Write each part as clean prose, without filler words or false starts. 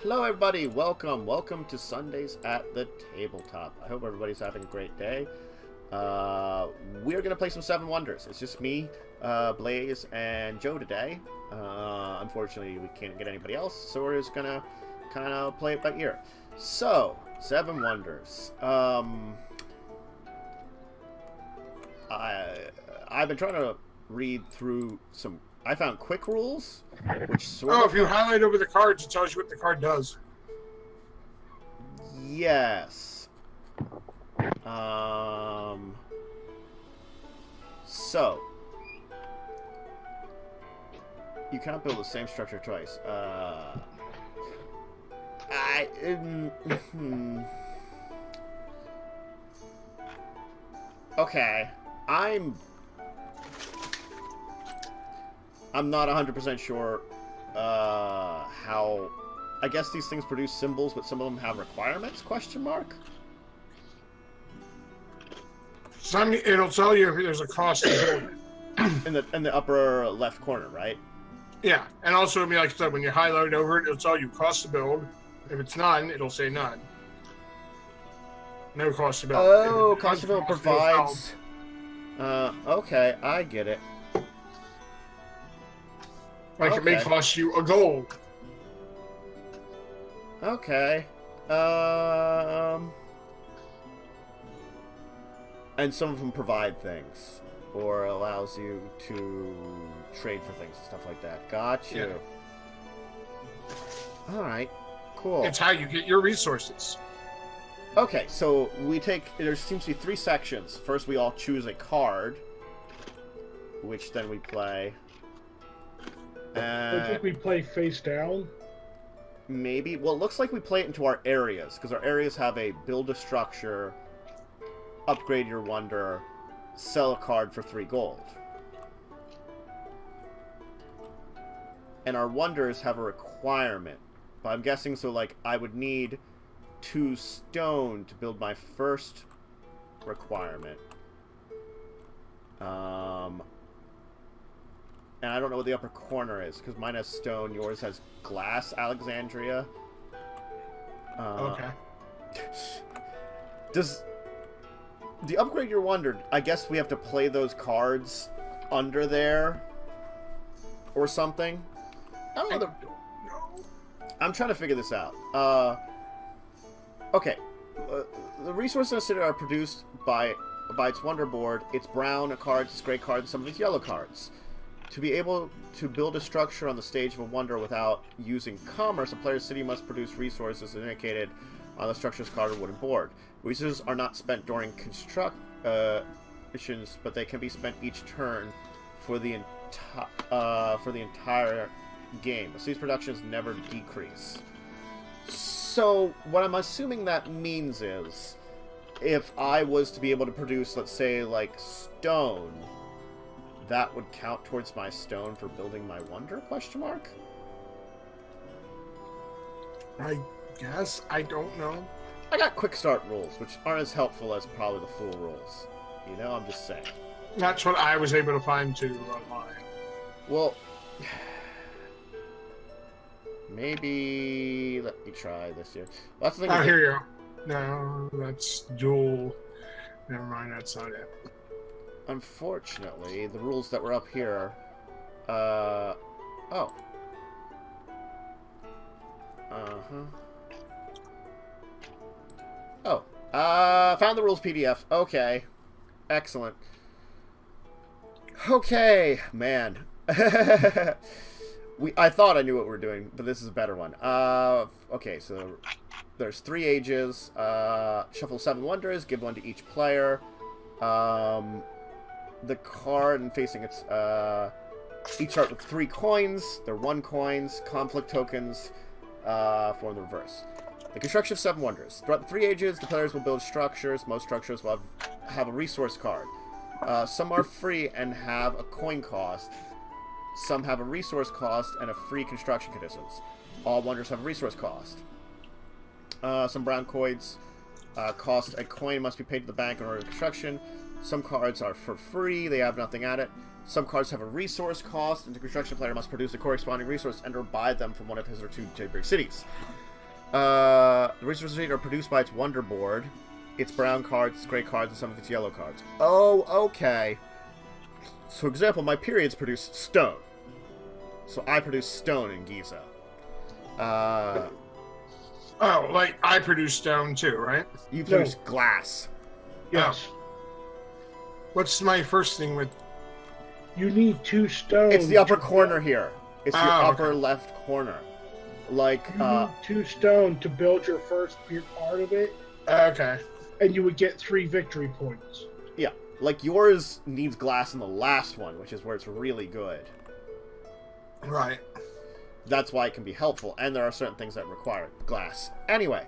Hello everybody, welcome to Sundays at the Tabletop. I hope everybody's having a great day. We're going to play some Seven Wonders. It's just me, Blaze, and Joe today. Unfortunately, we can't get anybody else, so we're just going to kind of play it by ear. So, Seven Wonders. I've been trying to read through some... I found quick rules, which sort of... Oh, if you highlight over the cards, it tells you what the card does. Yes. So, you cannot build the same structure twice. Okay, I'm not 100% sure how... I guess these things produce symbols, but some of them have requirements, question mark? It'll tell you if there's a cost to build it. In the upper left corner, right? Yeah, and also it'll be like I said, when you highlight over it, it'll tell you cost to build. If it's none, it'll say none. No cost to build. Oh, cost to build provides... okay, I get it. Like okay. It may cost you a gold. Okay. And some of them provide things, or allows you to trade for things and stuff like that. Got you. Yeah. Alright, cool. It's how you get your resources. Okay, so there seems to be 3 sections. First, we all choose a card, which then we play. I think we play face down. Maybe. Well, it looks like we play it into our areas, because our areas have a build a structure, upgrade your wonder, sell a card for 3 gold. And our wonders have a requirement. But I'm guessing, so like, I would need 2 stone to build my first requirement. And I don't know what the upper corner is, because mine has stone, yours has glass, Alexandria. Okay. Does the upgrade your wonder, I guess we have to play those cards under there or something? I don't know. I'm trying to figure this out. Okay. The resources necessary are produced by its wonder board. It's brown cards, it's gray cards, some of it's yellow cards. To be able to build a structure on the stage of a wonder without using commerce, a player's city must produce resources indicated on the structure's card or wooden board. Resources are not spent during constructions, but they can be spent each turn for the entire game. So these productions never decrease. So what I'm assuming that means is, if I was to be able to produce, let's say, like stone, that would count towards my stone for building my wonder, question mark? I guess. I don't know. I got quick start rules, which aren't as helpful as probably the full rules. You know, I'm just saying. That's what I was able to find too online. Well, maybe let me try this here. Well, that's the thing. Oh, here you go. No, that's dual. Never mind, that's not it. Unfortunately, the rules that were up here, oh. Oh. Found the rules PDF. Okay. Excellent. Okay, man. I thought I knew what we were doing, but this is a better one. Okay, so there's 3 ages. Shuffle 7 wonders, give 1 to each player. The card and facing its each start with 3 coins. They're 1 coins. Conflict tokens form the reverse. The construction of 7 wonders. Throughout the 3 ages, the players will build structures. Most structures will have a resource card. Some are free and have a coin cost. Some have a resource cost and a free construction conditions. All wonders have a resource cost. Some brown coins cost a coin, must be paid to the bank in order to construction. Some cards are for free, they have nothing at it. Some cards have a resource cost, and the construction player must produce a corresponding resource and or buy them from one of his or 2 neighboring cities. The resources are produced by its wonder board, its brown cards, its gray cards, and some of its yellow cards. Oh, okay. So, for example, my periods produce stone. So I produce stone in Giza. Oh, like I produce stone too, right? You produce glass. Yes. What's my first thing with... You need 2 stones. It's the upper corner here. It's your Oh, upper okay. left corner. Like, You need 2 stone to build your part of it, Okay. and you would get 3 victory points. yeah. Like, yours needs glass in the last one, which is where it's really good. Right. That's why it can be helpful, and there are certain things that require glass. Anyway,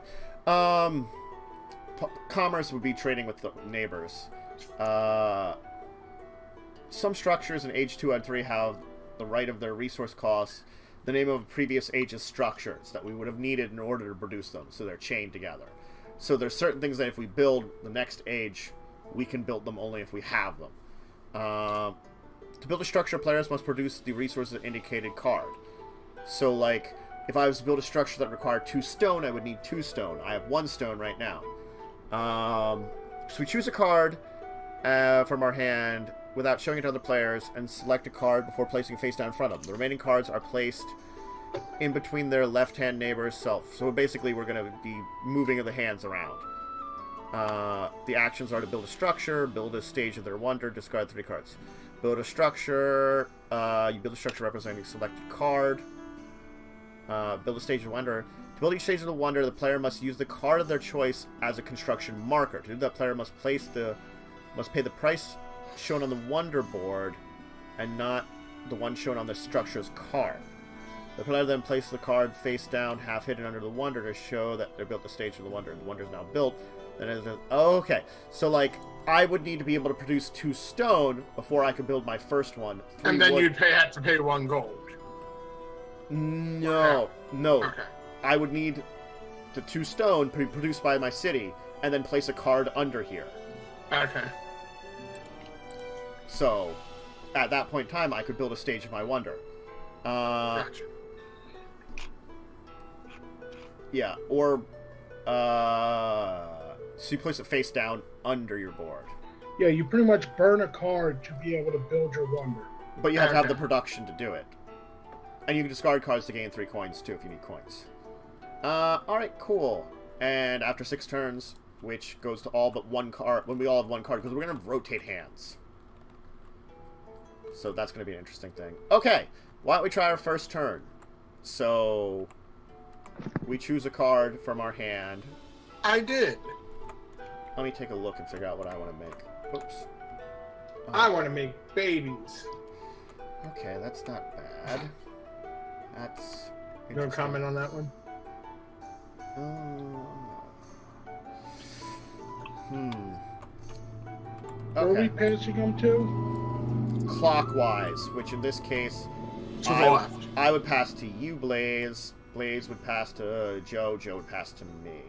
commerce would be trading with the neighbors. Some structures in Age 2 and 3 have the right of their resource costs, the name of previous age's structures that we would have needed in order to produce them, so they're chained together. So there's certain things that if we build the next age, we can build them only if we have them. To build a structure, players must produce the resources indicated card. So, like, if I was to build a structure that required 2 stone, I would need 2 stone. I have 1 stone right now. So we choose a card from our hand without showing it to other players, and select a card before placing face down in front of them. The remaining cards are placed in between their left-hand neighbor's self. So basically, we're going to be moving the hands around. The actions are to build a structure, build a stage of their wonder, discard 3 cards. Build a structure. You build a structure representing a selected card. Build a stage of wonder. To build each stage of the wonder, the player must use the card of their choice as a construction marker. To do that, player must pay the price shown on the wonder board, and not the one shown on the structure's card. The player then places the card face down, half hidden under the wonder, to show that they're built the stage of the wonder. The wonder is now built. Okay, so like I would need to be able to produce 2 stone before I could build my first one. And then you'd have to pay 1 gold. No, no. Okay. I would need the 2 stone produced by my city, and then place a card under here. Okay. So, at that point in time, I could build a stage of my wonder. Gotcha. Yeah, or so you place it face down under your board, Yeah, you pretty much burn a card to be able to build your wonder. but you have to have Okay. the production to do it. And you can discard cards to gain 3 coins too if you need coins. All right, cool. And after 6 turns, which goes to all but 1 card, when we all have 1 card, because we're gonna rotate hands. So that's going to be an interesting thing. Okay, why don't we try our first turn? So, we choose a card from our hand. I did. Let me take a look and figure out what I want to make. Oops. I want to make babies. Okay, that's not bad. That's... No interesting. comment on that one? Where are we Okay. passing them to? Clockwise, which in this case... To the left. I would pass to you, Blaze. Blaze would pass to Joe. Joe would pass to me.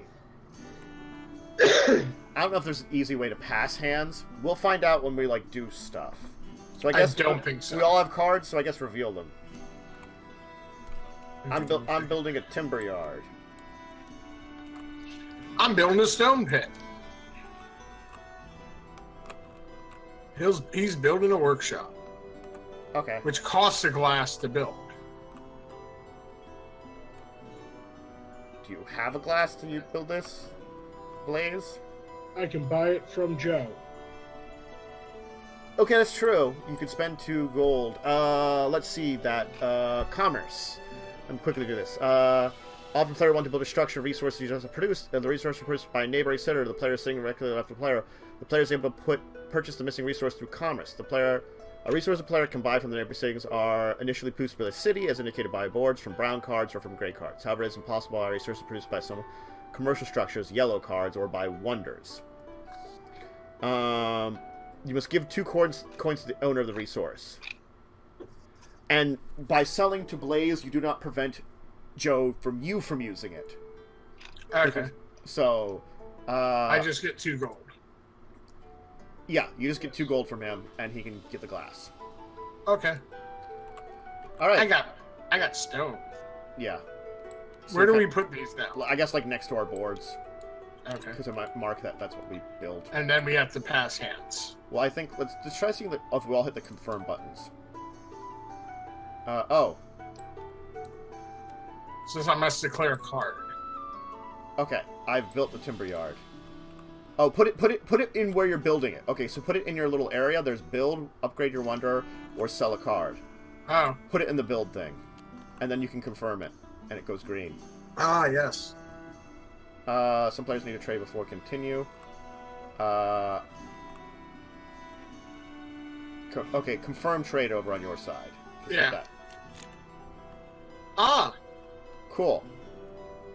I don't know if there's an easy way to pass hands. We'll find out when we, like, do stuff. So I guess don't think so. we all have cards, so I guess reveal them. I'm building a timber yard. I'm building a stone pit. He's building a workshop, Okay. which costs a glass to build. Do you have a glass to you build this, Blaze? I can buy it from Joe. Okay, that's true. You could spend 2 gold. Let's see that. Commerce. Let me quickly do this. Often player want to build a structure, resources you just produced, and the resource produced by a neighboring center, the player is sitting directly left of the player. The player is able to purchase the missing resource through commerce. A resource a player can buy from the neighboring cities are initially produced by the city, as indicated by boards, from brown cards, or from gray cards. However, it is impossible a resource produced by some commercial structures, yellow cards, or by wonders. You must give 2 coins to the owner of the resource. And by selling to Blaze, you do not prevent Joe from using it. Okay. So, I just get 2 gold. yeah, you just get 2 gold from him, and he can get the glass. Okay. All right. I got stone. Yeah. Where do we put these now? I guess like next to our boards. Okay. Because I might mark that's what we build. And then we have to pass hands. Well, I think let's try seeing if we all hit the confirm buttons. Oh. Says I must declare a card. Okay, I've built the timber yard. Oh, put it in where you're building it. Okay, so put it in your little area. There's build, upgrade your wonder, or sell a card. Oh. Put it in the build thing, and then you can confirm it, and it goes green. Ah, yes. Some players need a trade before continue. Okay, confirm trade over on your side. Just Yeah. like that. Ah, Cool.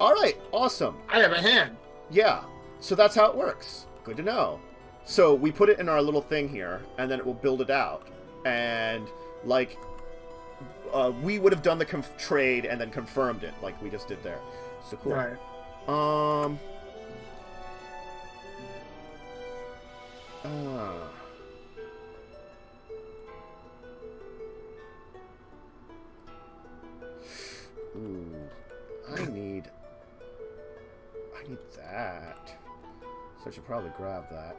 All right, awesome. I have a hand. Yeah, so that's how it works. Good to know. So we put it in our little thing here, and then it will build it out. And, like, we would have done the trade and then confirmed it, like we just did there. So cool. Right. Ooh, I need that. So I should probably grab that.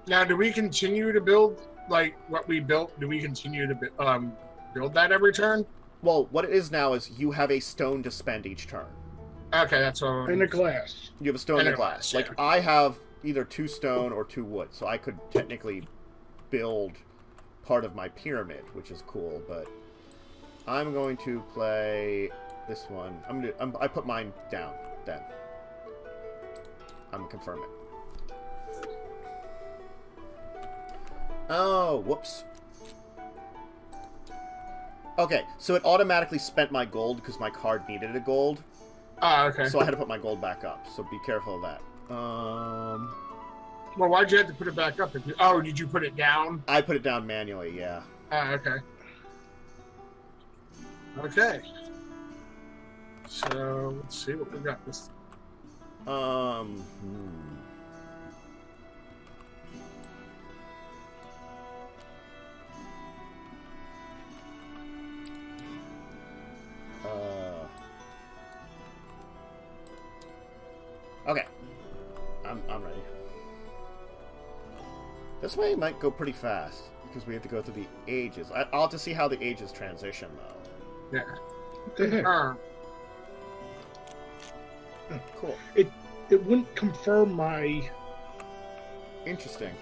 Now, do we continue to build like what we built? Do we continue to build that every turn? Well, what it is now is you have a stone to spend each turn. Okay, that's all. In a glass. You have a stone And and a a glass. glass, Like, yeah. I have either 2 stone or 2 wood, so I could technically build part of my pyramid, which is cool, but I'm going to play this one. I put mine down, then. I'm gonna confirm it. Oh, whoops. Okay, so it automatically spent my gold because my card needed a gold. Ah, okay. So I had to put my gold back up, so be careful of that. Well, why'd you have to put it back up? Oh, did you put it down? I put it down manually, yeah. Ah, okay. Okay. So, let's see what we got this. Okay. I'm ready. This way might go pretty fast, because we have to go through the ages. I'll have to see how the ages transition, though. Yeah. What the heck? Cool. It wouldn't confirm my... Interesting.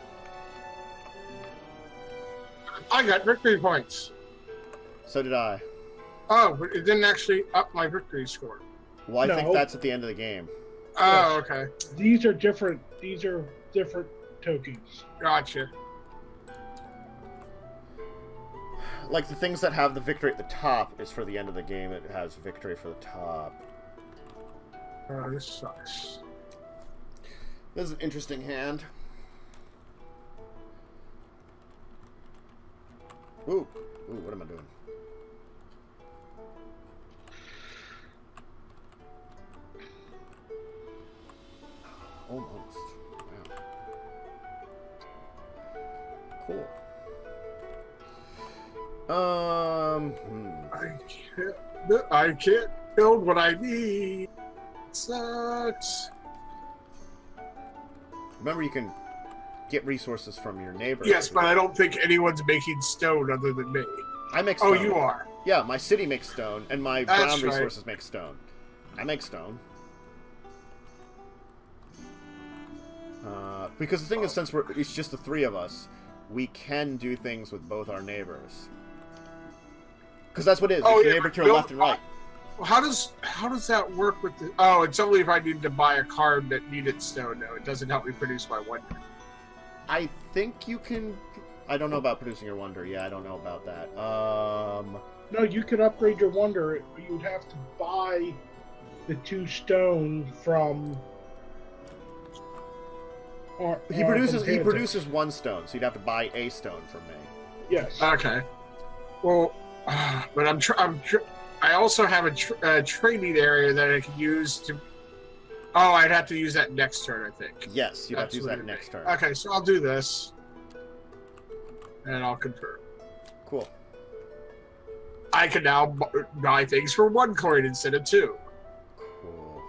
I got victory points. So did I. Oh, but it didn't actually up my victory score. Well, I think No. that's at the end of the game. Oh, okay. These are different tokens. Gotcha. Like, the things that have the victory at the top is for the end of the game. It has victory for the top. Oh, this sucks. This is an interesting hand. Ooh, what am I doing? Almost. Wow. Cool. I can't build what I need. Sucks. Remember, you can get resources from your neighbor. Yes, but I don't think anyone's making stone other than me. I make Oh, stone. you are. Yeah, my city makes stone, and my That's brown right. resources make stone. I make stone. Because the thing is, since it's just the 3 of us, we can do things with both our neighbors. Because that's what it is. Oh, It's your yeah, neighbor but to your left and right. Well, how does that work with the? Oh, it's only if I need to buy a card that needed stone. No, it doesn't help me produce my wonder. I think you can... I don't know about producing your wonder. Yeah, I don't know about that. No, you could upgrade your wonder, but you'd have to buy the 2 stone from... He produces 1 stone, so you'd have to buy a stone from me. Yes. Okay. Well, but I also have a trading area that I could use to. Oh, I'd have to use that next turn, I think. Yes, you'd have to use That's that what it'd next be. turn. Okay, so I'll do this, and I'll confirm. Cool. I I can now buy things for 1 coin instead of 2. Cool.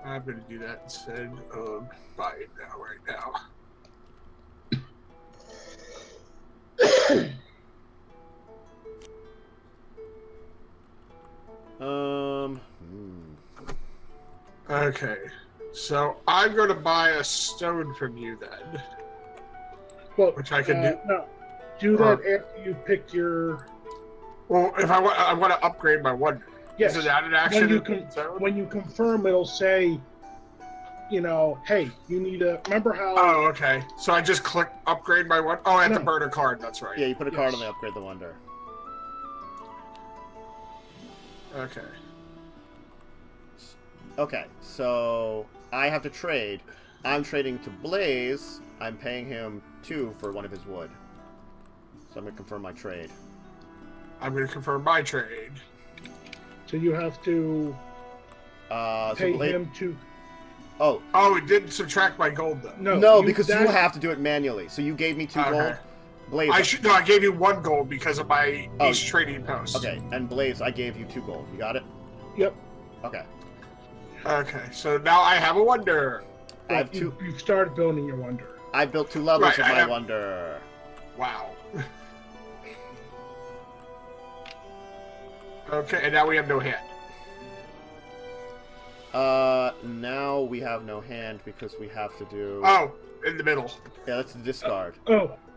I'm going to do that instead of buy it now, right now. Okay, so I'm going to buy a stone from you then. Well, which I can do. No, do that after you pick your. Well, if I want to upgrade my wonder. Yes. Is that an action? When you confirm, it'll say, hey, you need to remember how. Oh, okay. So I just click upgrade my one. Oh, I have to burn a card. That's right. Yeah, you put a card on the upgrade the wonder. Okay. Okay, so I have to trade. I'm trading to Blaze. I'm paying him 2 for one of his wood. So I'm going to confirm my trade. I'm going to confirm my trade. So you have to pay him 2. Oh, it didn't subtract my gold though. No, because you have to do it manually. So you gave me 2 gold. Blaze, I gave you 1 gold because of my East trading post. Okay, and Blaze, I gave you 2 gold. You got it? Yep. Okay. Okay, so now I have a wonder. I have 2. You've started building your wonder. I built 2 levels of my wonder. Wow. Okay, and now we have no hand. Now we have no hand because we have to do. Oh, in the middle. Yeah, that's the discard.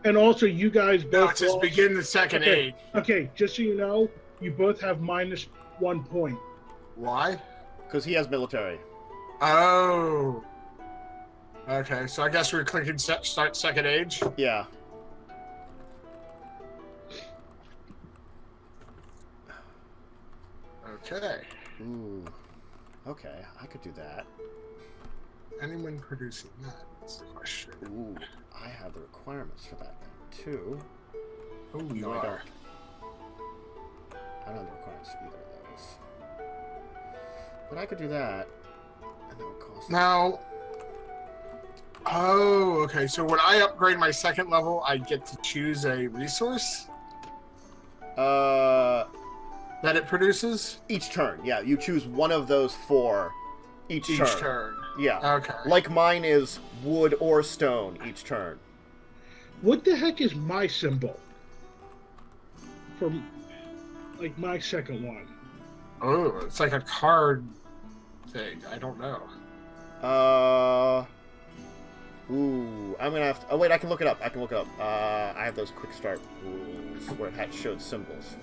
And also you guys both. No, it says begin the second age. Okay, just so you know, you both have -1 point. Why? Because he has military. Oh. Okay, so I guess we're clicking start second age? Yeah. Okay. Ooh. Okay, I could do that. Anyone producing that? That's the question. Ooh, I have the requirements for that then, too. Oh, you no, are. I don't have the requirements for either of those. But I could do that. And that would cost. Now. Oh, okay. So when I upgrade my 2nd level, I get to choose a resource? That it produces? Each turn, yeah. You choose one of those 4 each turn. Yeah. Okay. Like mine is wood or stone each turn. What the heck is my symbol? For, like, my 2nd one. Oh, it's like a card thing. I don't know. Ooh, I'm gonna have to. Oh wait, I can look it up. I have those quick start rules where it showed symbols.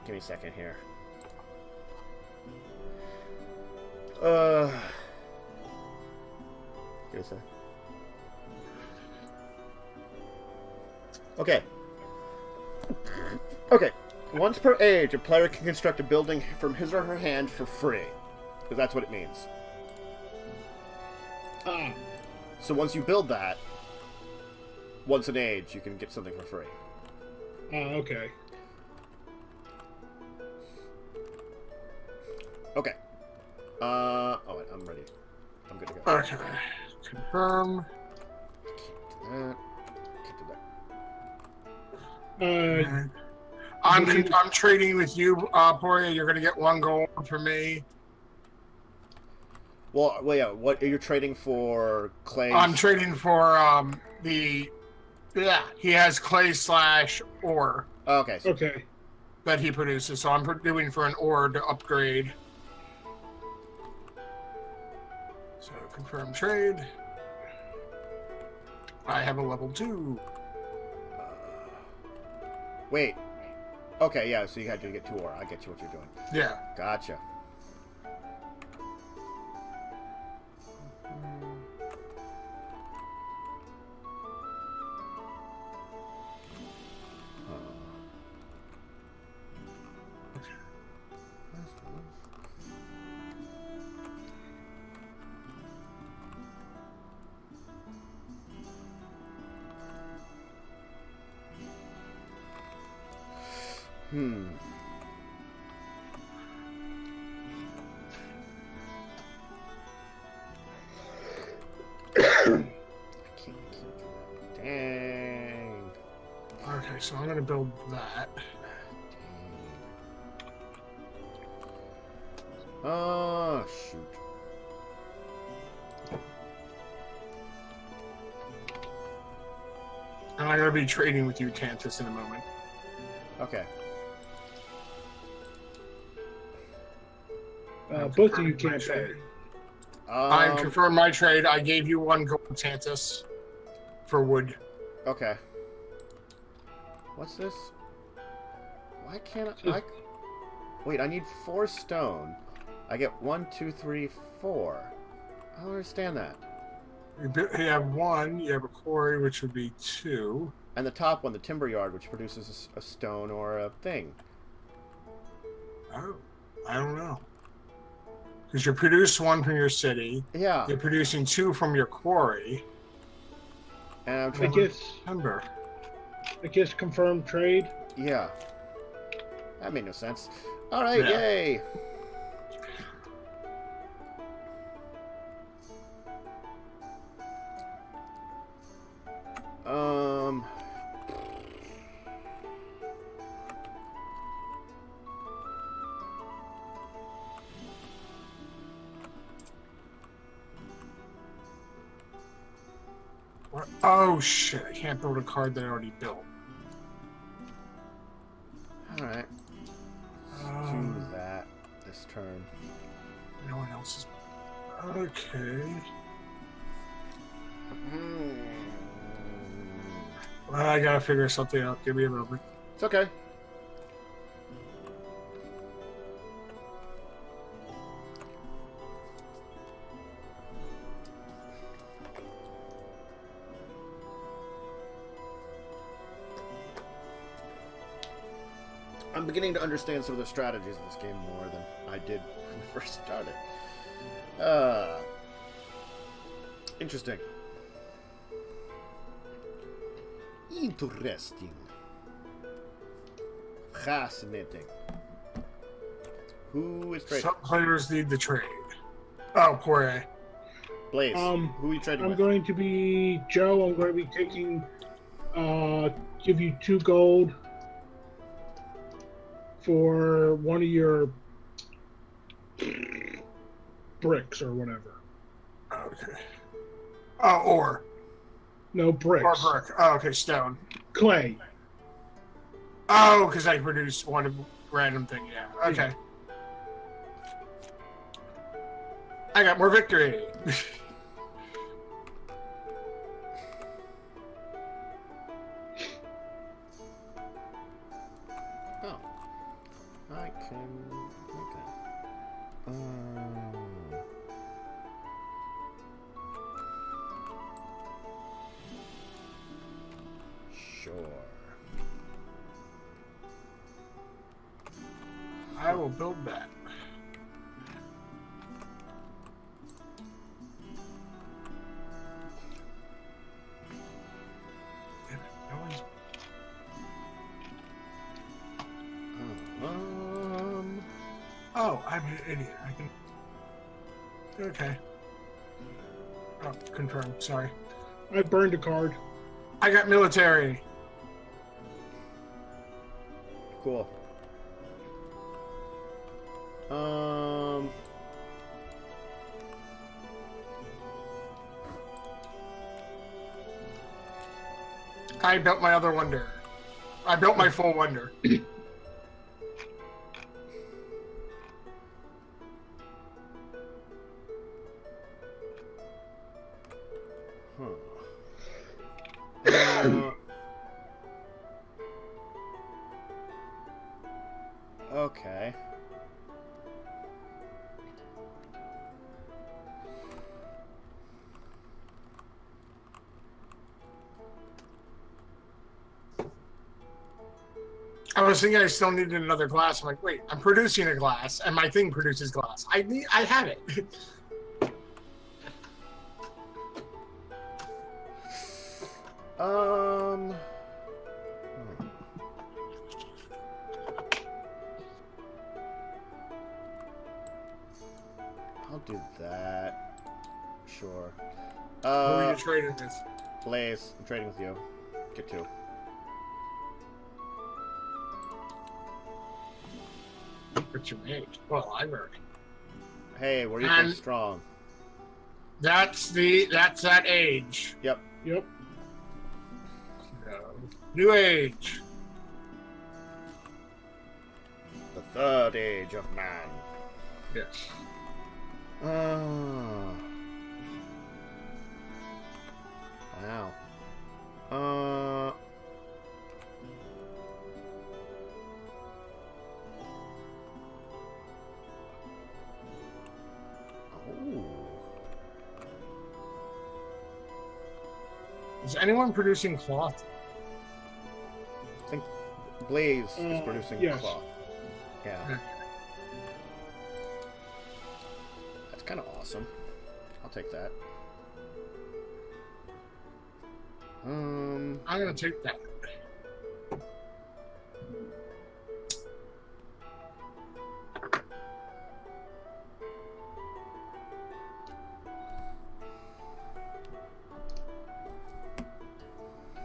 Give me a second here. Give me a second. Okay. Okay. Once per age, a player can construct a building from his or her hand for free. Because that's what it means. So once you build that, once an age, you can get something for free. Okay. Okay. Oh, wait, I'm ready. I'm good to go. Okay. Confirm. Can't do that. I'm trading with you, Poria. You're gonna get 1 gold for me. Well, yeah. What are you trading for? Clay. I'm trading for he has clay / ore. Okay. So Okay. That he produces, so I'm doing for an ore to upgrade. So confirm trade. I have a level 2. Wait. Okay, yeah. So you had to get 2 ore. I get you what you're doing. Yeah. Gotcha. so I'm going to build that. Oh, shoot. And I'm going to be trading with you, Tantus, in a moment. Okay. Both of you can't pay. I confirm my trade. I gave you 1 gold, Tantus, for wood. Okay. What's this? Why can't I... Wait, I need 4 stone. I get 1, 2, 3, 4. I don't understand that. You have 1, you have a quarry, which would be 2. And the top one, the timber yard, which produces a stone or a thing. Oh, I don't know. Because you produce 1 from your city. Yeah. You're producing 2 from your quarry. And I'm I trying guess. Timber. I guess confirmed trade. Yeah. That made no sense. Alright, Yeah. yay! What? Oh, shit. I can't build a card that I already built. Alright. Do that this turn. No one else is... Okay. Well, I gotta figure something out. Give me a moment. It's okay. I'm beginning to understand some of the strategies of this game more than I did when we first started. Interesting. Interesting. Fascinating. Who is trading? Some players need the trade. Oh, Poirier. Blaze. Who are you trading I'm with? going to be Joe. I'm going to be taking. Give you 2 gold for one of your bricks or whatever. Okay. Oh, ore. No bricks. Or brick. Oh, okay, stone. Clay. Oh, because I produced 1 random thing, yeah. Okay. I got more victory. Oh. I can make that. Sure. I will build that. Damn it, no one's... Oh, I'm an idiot. I can... Okay. Oh, confirm. Sorry. I burned a card. I got military. Cool. I built my other wonder. I built my full wonder. Okay. I was thinking I still needed another glass. I'm like, wait, I'm producing a glass, and my thing produces glass. I have it. I'll do that. Sure. Who are you trading with? Blaze, I'm trading with you. Get 2. What you made? Well, library. Hey, we're equally strong. That's that age. Yep. Yep. So, new age. The third age of man. Yes. Wow. Oh. Is anyone producing cloth? I think Blaze is producing yes. cloth. Yeah. Okay. That's kind of awesome. I'll take that. I'm gonna take that.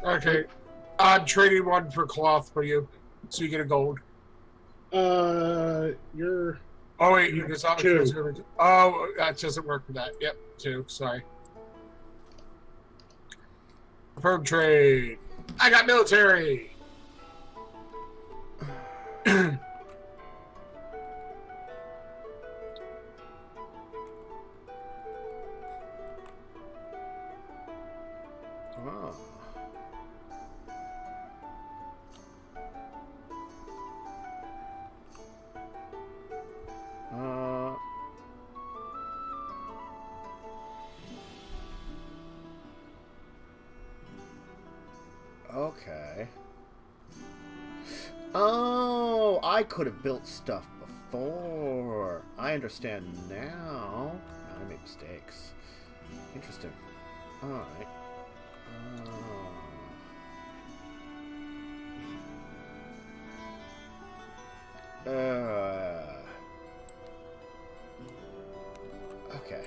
Okay, I'm trading one for cloth for you, so you get a gold. You're. Oh wait, you just Two. Oh, that doesn't work for that. Yep, 2. Sorry. Confirm trade. I got military. Oh. Okay. Oh, I could have built stuff before. I understand now. I made mistakes. Interesting. Alright. Okay.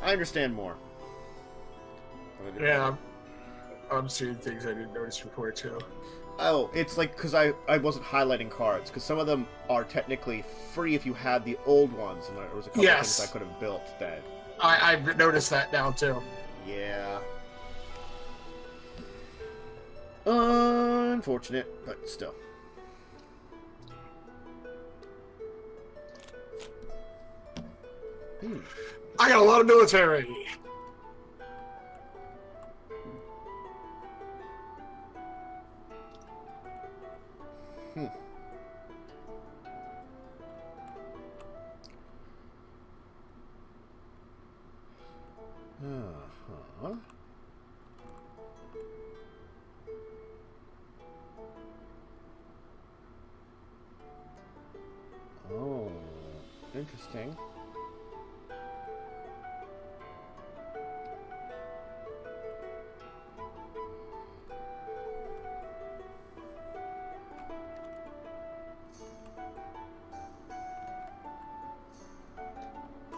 I understand more. Yeah, I'm seeing things I didn't notice before too. Oh, it's like because I wasn't highlighting cards because some of them are technically free if you had the old ones, and there was a couple of things I could have built that. I've noticed that now too. Yeah. Unfortunate, but still. I got a lot of military. Uh-huh. Oh, interesting.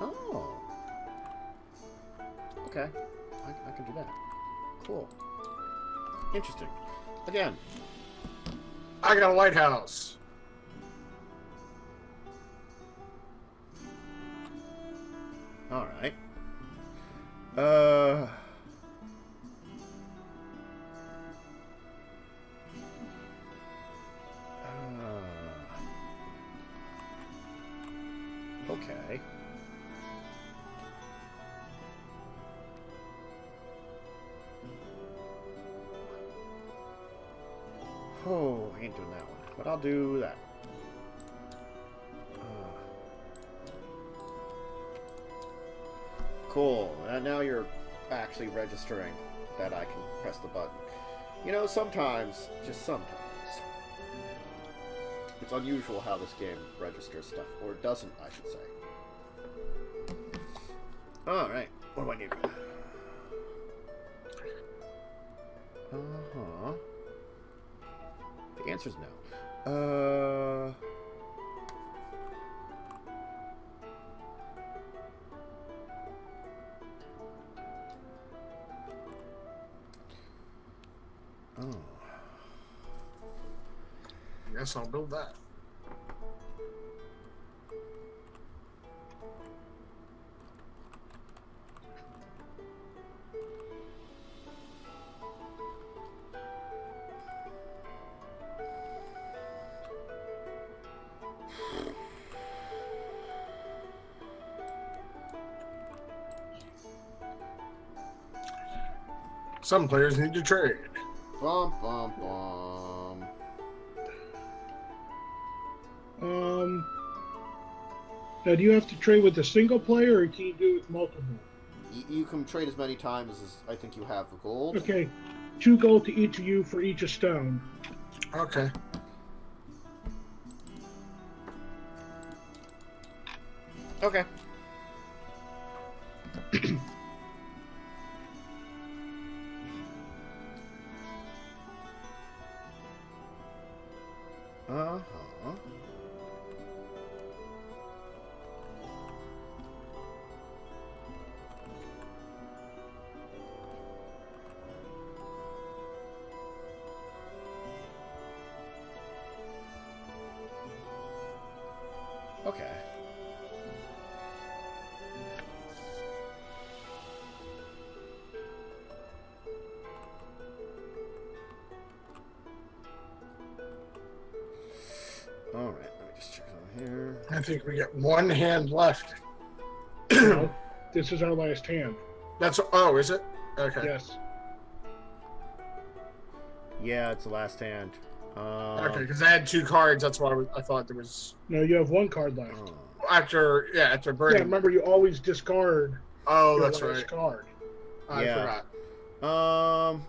Oh. Okay. I can do that. Cool. Interesting. Again. I got a lighthouse. Alright. Okay. Oh, I ain't doing that one. But I'll do that. Cool. And now you're actually registering that I can press the button. You know, sometimes, just sometimes, it's unusual how this game registers stuff. Or doesn't, I should say. Alright. What do I need? Uh-huh. The answer's no. Guess I'll build that. Some players need to trade. Bum, bum, bum. Now, do you have to trade with a single player, or can you do it with multiple? You can trade as many times as I think you have the gold. Okay. 2 gold to each of you for each a stone. Okay. Okay. Uh-huh. Okay. All right, let me just check on here. I think we got one hand left. No, this is our last hand. That's oh, is it? Okay. Yes. Yeah, it's the last hand. Okay, because I had 2 cards. That's why I thought there was No, you have 1 card left. after Yeah, burning. remember you always discard Oh, your that's last right. card. I Yeah. forgot.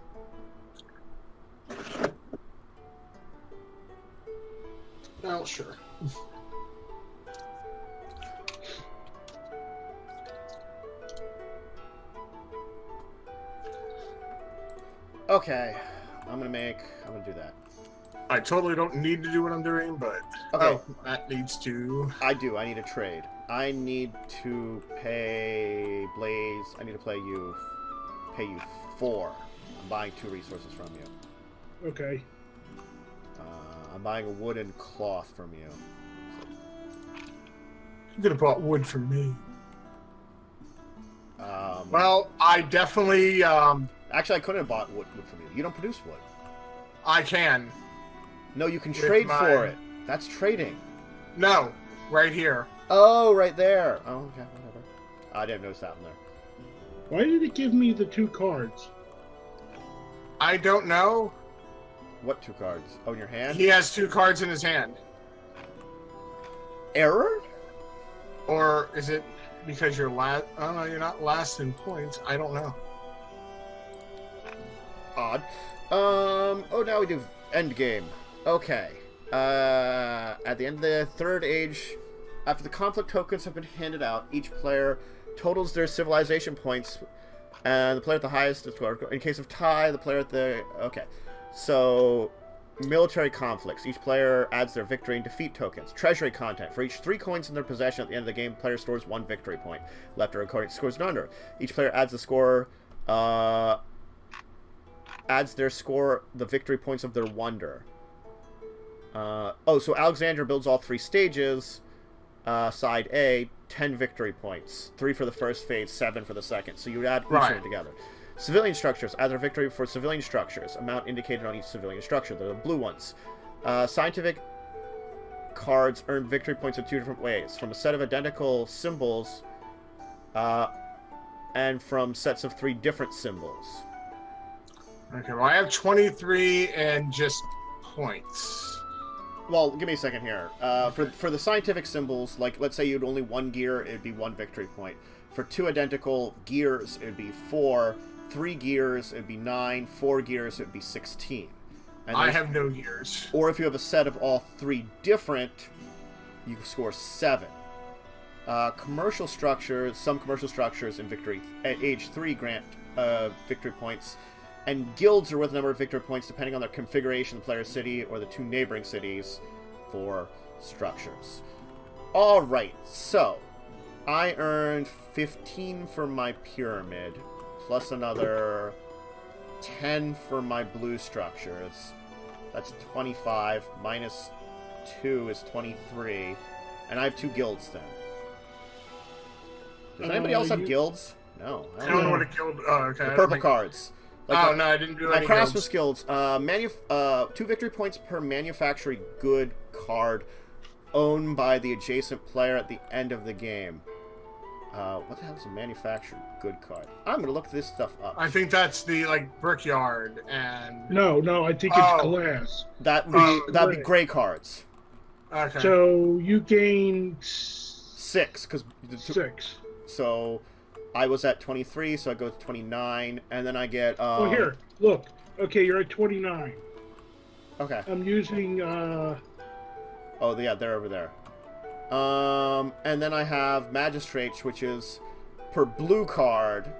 Well, sure. Okay, I'm gonna do that. I totally don't need to do what I'm doing, but Okay. That needs to. I do. I need a trade. I need to pay Blaze. I need to pay you 4. I'm buying 2 resources from you. Okay. I'm buying a wooden cloth from you. You could have bought wood from me. Um, Well, I definitely. Actually, I couldn't have bought wood from you. You don't produce wood. I can. No, you can With trade my- for it. That's trading. No, right here. Oh, right there. Oh, okay, whatever. I didn't notice that one there. Why did it give me the 2 cards? I don't know. What 2 cards? Oh, in your hand? He has 2 cards in his hand. Error? Or is it because you're last? Oh no, you're not last in points. I don't know. Odd. Oh, now we do end game. Okay. At the end of the 3rd age, after the conflict tokens have been handed out, each player totals their civilization points, and the player at the highest is score. In case of tie, the player at the... Okay. So, military conflicts. Each player adds their victory and defeat tokens. Treasury content. For each 3 coins in their possession at the end of the game, player stores 1 victory point. Left or according to scores and under. Each player adds the score... adds their score the victory points of their wonder. So Alexander builds all 3 stages. Side A, 10 victory points. 3 for the first phase, 7 for the second. So you would add each of them together. Civilian structures. Add their victory for civilian structures. Amount indicated on each civilian structure. They're the blue ones. Scientific cards earn victory points in 2 different ways. From a set of identical symbols, and from sets of 3 different symbols. Okay, well, I have 23 and just points. Well, give me a second here. For the scientific symbols, like, let's say you had only 1 gear, it'd be 1 victory point. For 2 identical gears, it'd be 4. 3 gears, it'd be 9. 4 gears, it'd be 16. And I have no gears. Or if you have a set of all 3 different, you score 7. Commercial structures, some commercial structures in victory at age 3 grant victory points. And guilds are worth a number of victory points depending on their configuration, the player's city, or the 2 neighboring cities for structures. Alright, so I earned 15 for my pyramid, plus another 10 for my blue structures. That's 25, minus 2 is 23, and I have 2 guilds then. Does anybody else have guilds? No. I don't know what a guild. Oh, okay. The purple cards. Like no, I didn't do my any craftsman's guilds. guilds. 2 victory points per manufacturing good card owned by the adjacent player at the end of the game. What the hell is a manufactured good card? I'm gonna look this stuff up. I think that's the brickyard and. No, I think it's glass. That'd be gray cards. Okay. So you gain 6 because 6. So I was at 23, so I go to 29, and then I get. Oh, here, look. Okay, you're at 29. Okay. I'm using. Oh yeah, they're over there. And then I have Magistrates, which is per blue card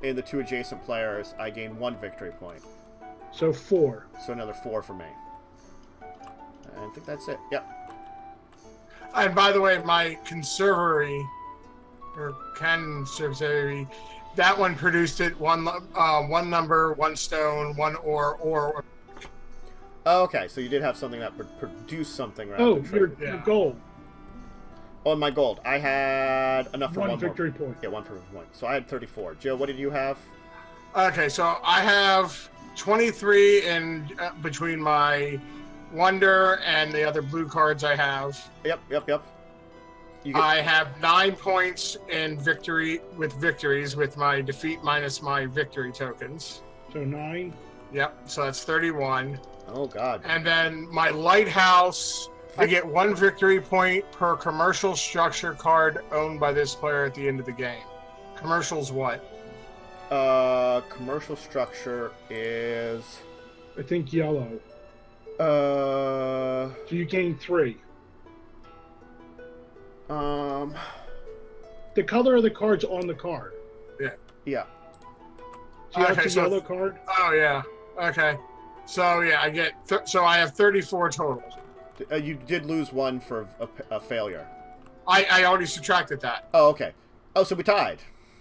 in the 2 adjacent players, I gain 1 victory point. So 4. So another 4 for me. I think that's it. Yep. And by the way, my conservatory, or conservatory, that one produced it one number, 1 stone, 1 ore. Oh, okay, so you did have something that would produce something around Oh, the trade. your gold. On my gold, I had enough for 1 one victory more. point. Yeah, 1 victory point. So I had 34. Joe, what did you have? Okay, so I have 23 in between my wonder and the other blue cards I have. Yep. You get... I have 9 points in victories with my defeat minus my victory tokens. So 9. Yep, so that's 31. Oh, God. And then my lighthouse, I get 1 victory point per commercial structure card owned by this player at the end of the game. Commercial's what? Commercial structure is... I think yellow. So you gain 3. The color of the card's on the card. Yeah. So that's a yellow card? Oh, yeah. Okay. So, yeah, I get... so I have 34 total. You did lose 1 for a failure. I already subtracted that. Oh, okay. Oh, so we tied.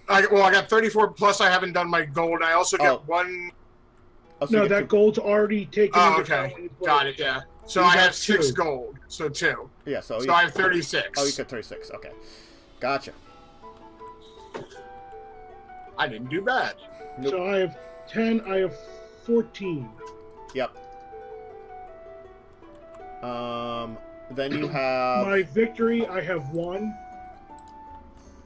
I got 34, plus I haven't done my gold. I also get 1... Oh, so No, that gold's already taken. Oh, okay. Got it, yeah. So I have 6 gold. So 2. Yeah, so I have 36. Oh, you said 36. Okay. Gotcha. I didn't do bad. Nope. So I have 10, I have 14. Yep. Then you have... My victory, I have 1.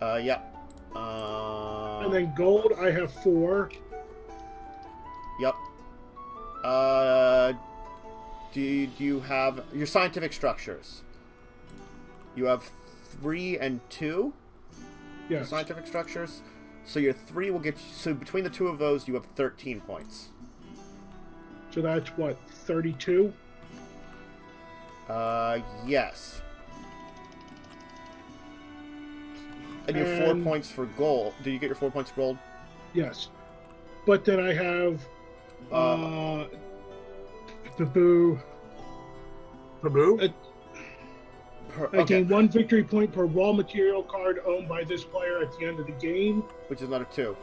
Yep. And then gold, I have 4. Yep. Do you have your scientific structures? You have 3 and 2? Yes. Scientific structures? So your 3 will get you... So between the 2 of those, you have 13 points. So that's what, 32? Yes. And your 4 points for gold. Did you get your 4 points for gold? Yes. But then I have... Baboo? I gain 1 victory point per raw material card owned by this player at the end of the game. Which is another 2.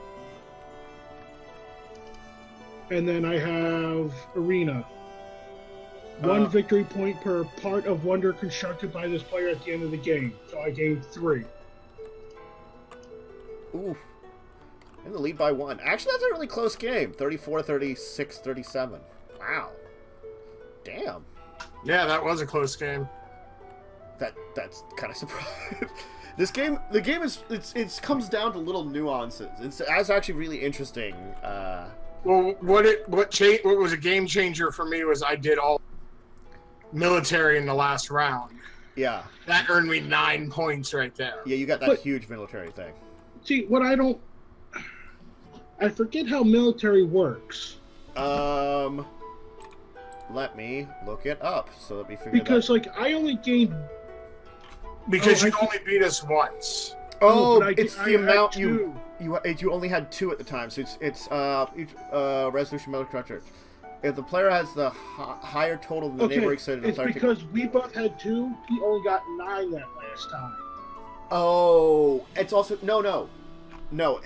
And then I have Arena. 1 victory point per part of wonder constructed by this player at the end of the game. So I gained 3. Ooh. In the lead by 1. Actually, that's a really close game. 34, 36, 37. Wow. Damn. Yeah, that was a close game. That's kind of surprising. The game it comes down to little nuances. It's actually really interesting. Well, what was a game changer for me was I did all military in the last round. Yeah. That earned me 9 points right there. Yeah, you got that huge military thing. See, I forget how military works. Let me look it up so that we figure Because, I only gained... Because you only beat us once. It's the amount you only had 2 at the time, so it's resolution military structure. If the player has the higher total than the neighboring city, it's because we both had 2. He only got 9 that last time. Oh, it's also no.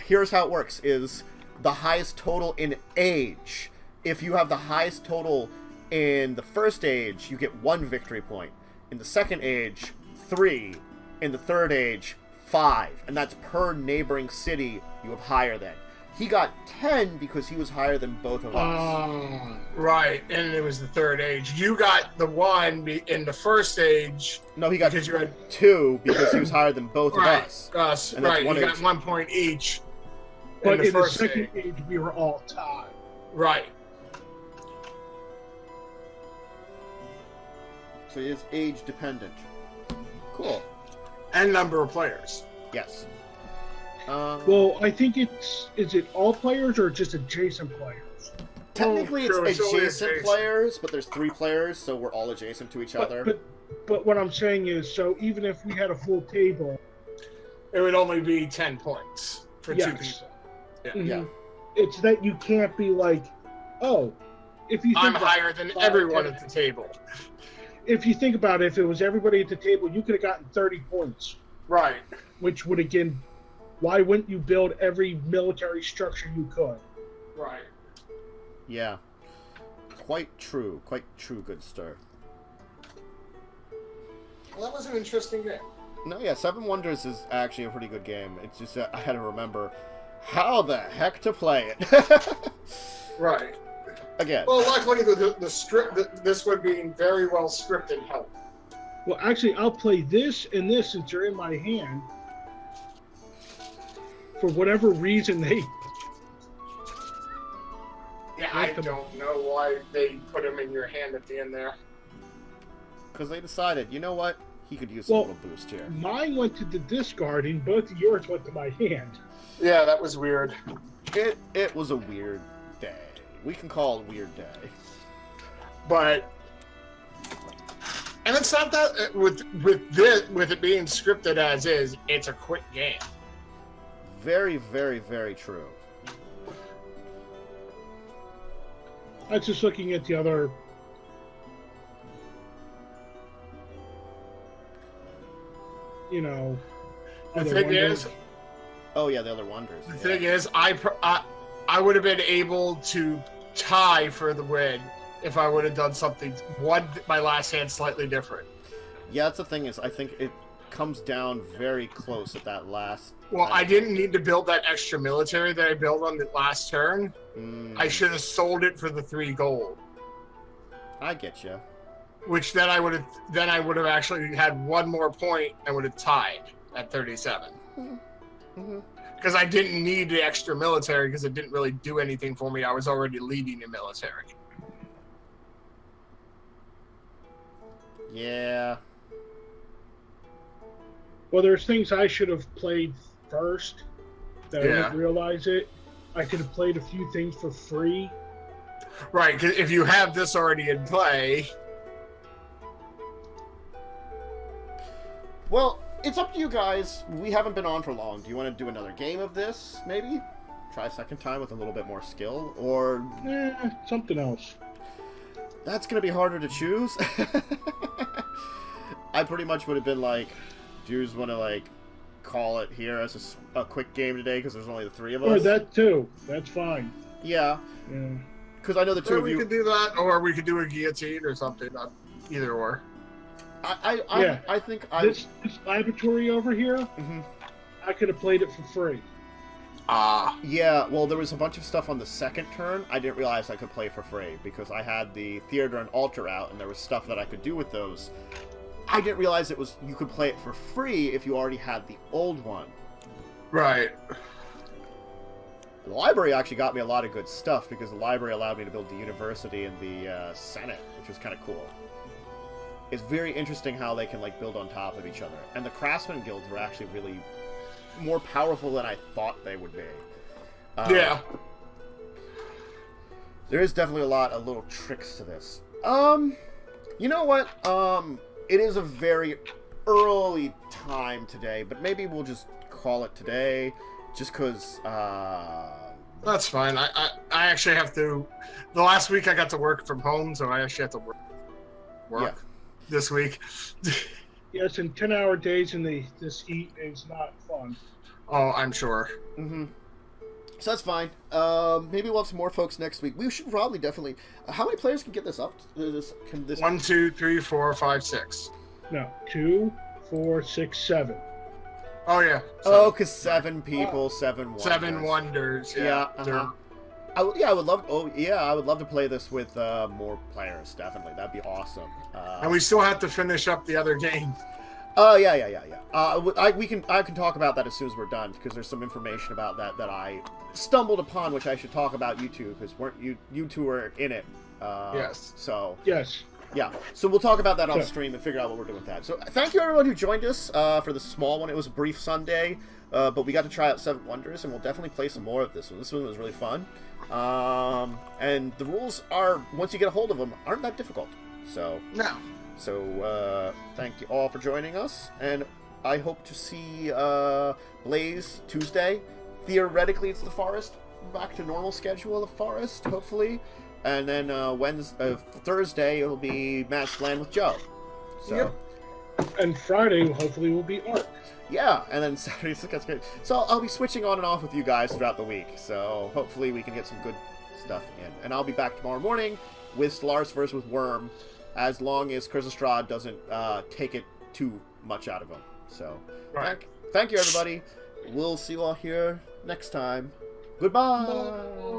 Here's how it works: is the highest total in age. If you have the highest total in the first age, you get 1 victory point. In the second age, 3. In the third age, 5. And that's per neighboring city you have higher than. He got 10 because he was higher than both of us. Right, and it was the third age. You got the 1 in the first age. No, he got because you had 2 because he was higher than both of us. Us, And right. that's You one got age. 1 point each. But in the first second age, we were all tied. Right. So he is age dependent. Cool. And number of players. Yes. Well, I think is it all players or just adjacent players? Technically, sure, it's only adjacent players, but there's 3 players, so we're all adjacent to each other. But what I'm saying is, so even if we had a full table, It would only be 10 points for 2 people. Yeah. Mhm. Yeah. It's that you can't be like, oh, if you think I'm about higher than 5, everyone 10. at the table. If you think about it, if it was everybody at the table, you could have gotten 30 points. Right. Which would again, why wouldn't you build every military structure you could? Right. Yeah. Quite true, good sir. Well, that was an interesting game. No, yeah, Seven Wonders is actually a pretty good game. It's just I had to remember how the heck to play it. Right. Again. Well, luckily the script, this would be very well scripted help. Well, actually, I'll play this and this since they're in my hand. For whatever reason, they... Yeah, I don't know why they put him in your hand at the end there. Because they decided, you know what? He could use a little boost here. Mine went to the discard, and both of yours went to my hand. Yeah, that was weird. It was a weird day. We can call it a weird day. But... And it's not that... With it being scripted as is, it's a quick game. Very, very, very true. I was just looking at the other... You know... The other thing wonders. is... Oh, yeah, the other Wonders. The thing is, I would have been able to tie for the win if I would have done something, my last hand slightly different. Yeah, that's the thing is, I think it comes down very close at that last... Well, I didn't need to build that extra military that I built on the last turn. I should have sold it for the 3 gold. I get you. Which then I would have actually had 1 more point and would have tied at 37. Because I didn't need the extra military because it didn't really do anything for me. I was already leading the military. Yeah. Well, there's things I should have played first that I Yeah. didn't realize it. I could have played a few things for free. Right, because if you have this already in play... Well, it's up to you guys. We haven't been on for long. Do you want to do another game of this, maybe? Try a second time with a little bit more skill? Or... Something else. That's going to be harder to choose. I pretty much would have been like, do you just want to, like, call it here as a quick game today because there's only the 3 of us? Or that too. That's fine. Yeah. Yeah. Because I know the 2 of we you... could do that, or we could do a guillotine or something. Either or. I think I... This laboratory over here, Mhm. I could have played it for free. Yeah, well, there was a bunch of stuff on the second turn I didn't realize I could play for free, because I had the theater and altar out, and there was stuff that I could do with those. I didn't realize you could play it for free if you already had the old one. Right. The library actually got me a lot of good stuff, because the library allowed me to build the university and the senate, which was kind of cool. It's very interesting how they can, like, build on top of each other. And the craftsman guilds were actually really more powerful than I thought they would be. Yeah. There is definitely a lot of little tricks to this. You know what? It is a very early time today, but maybe we'll just call it today, just because, That's fine. I actually have to... The last week I got to work from home, so I actually have to work this week. Yes, and 10-hour days in this heat is not fun. Oh, I'm sure. Mm-hmm. So that's fine. Maybe we'll have some more folks next week. We should probably definitely... how many players can get this up? Can this... 1, 2, 3, 4, 5, 6. No, 2, 4, 6, 7. Oh yeah. Oh, because 7 people, 7 wonders. 7 wonders. Yeah. Yeah. I would love. Oh, yeah, I would love to play this with more players. Definitely, that'd be awesome. And we still have to finish up the other game. Oh yeah. I can talk about that as soon as we're done because there's some information about that I stumbled upon, which I should talk about you two because weren't you two were in it? Yes. So Yes. yeah, so we'll talk about that on Sure. stream and figure out what we're doing with that. So thank you everyone who joined us for the small one. It was a brief Sunday, but we got to try out 7 Wonders, and we'll definitely play some more of this one. This one was really fun. And the rules are, once you get a hold of them, aren't that difficult. So No. So thank you all for joining us, and I hope to see Blaze Tuesday. Theoretically, it's the Forest, back to normal schedule of Forest, hopefully. And then Thursday, it'll be Matt's Land with Joe. So, Yep. And Friday, hopefully, will be Ark. yeah, and then Saturday, that's great. So I'll be switching on and off with you guys throughout the week. So hopefully we can get some good stuff in. And I'll be back tomorrow morning with Stellaris vs. with Worm, as long as Chris Estrada doesn't take it too much out of him. So Right. thank you, everybody. We'll see you all here next time. Goodbye. Bye.